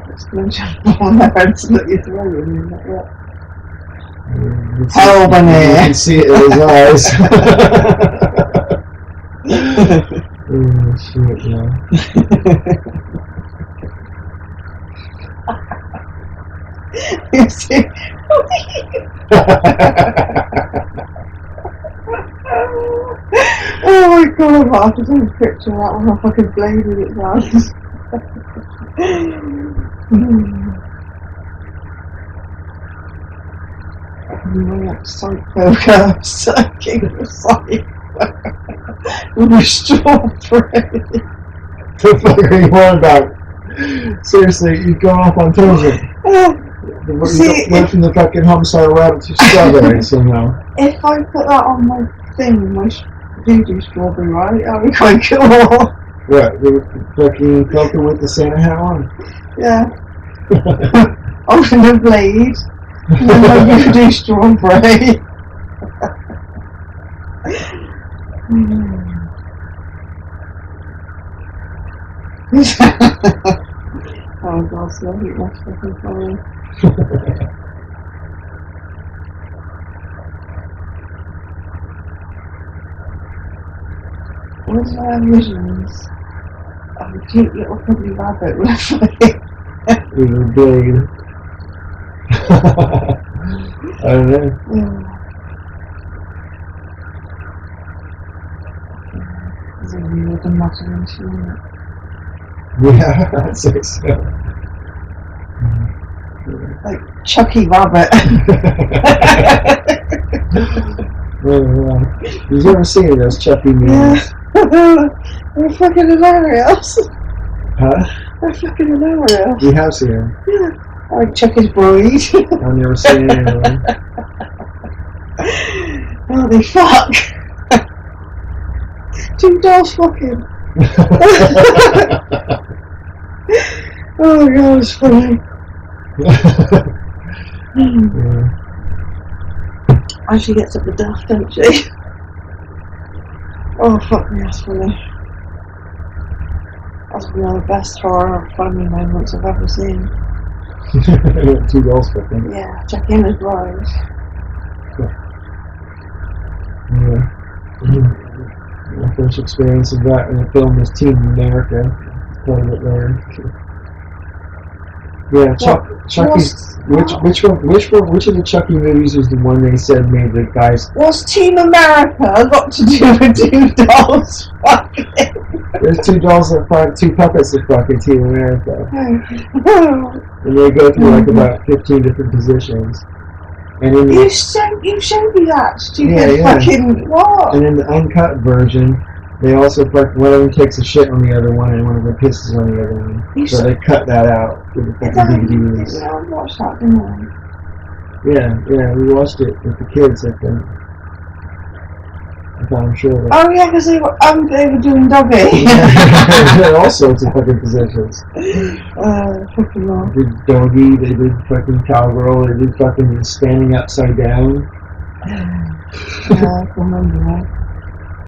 Explosion on their heads that you're throwing. You Hell, Bunny! can see it in his eyes. Oh, shit, yeah. You see? Oh my god, I have to take a picture of that with a fucking blade in its eyes. Psycho sucking the psycho with a strawberry. The fuck are you on about? Seriously, you've gone off on tangent. You went from the fucking homicide rabbit to strawberries, you know. If I put that on my thing, my voodoo strawberry, right? That'd be quite cool. What? The fucking filter with the Santa hat on? Yeah. Open the blade. And then my voodoo strawberry. Oh god, so I hate that fucking funny. Where's my visions of a cute little cuddly rabbit with a With a blade. I don't know. It's a weird imagination, isn't it? Yeah, I'd say so. Like Chucky Rabbit. You've never seen those Chucky movies? They're fucking hilarious. Huh? They're fucking hilarious. You have seen them? Yeah. I like Chucky's Bride. I've never seen any of them. Oh, they fuck. Two dolls fucking. Oh god, it's funny. Yeah. And she gets up the duff, don't she? Oh fuck me, that's funny. That's one of the best horror funny moments I've ever seen. Two dolls fucking. Yeah, check in as Bride. Yeah. My first experience of that in a film was Team America. Part of it there. Yeah, Chucky's. Which of the Chucky movies was the one they said made the guys? What's Team America got to do with two dolls fucking? There's two dolls that fight, two puppets that fuck in Team America, and they go through like about 15 different positions. And in the, You showed me that stupid Yeah. fucking what? and in the uncut version, they also fuck. One of them takes a shit on the other one, and one of them pisses on the other one. So they cut that out with the fucking DVDs. Yeah, I watched that, didn't I? Yeah, we watched it with the kids. I think. I'm sure. Oh yeah, because they were doing doggy. There are all sorts of fucking positions. Fucking wrong. They did doggy, they did fucking cowgirl, they did fucking standing upside down. Yeah, I can remember that.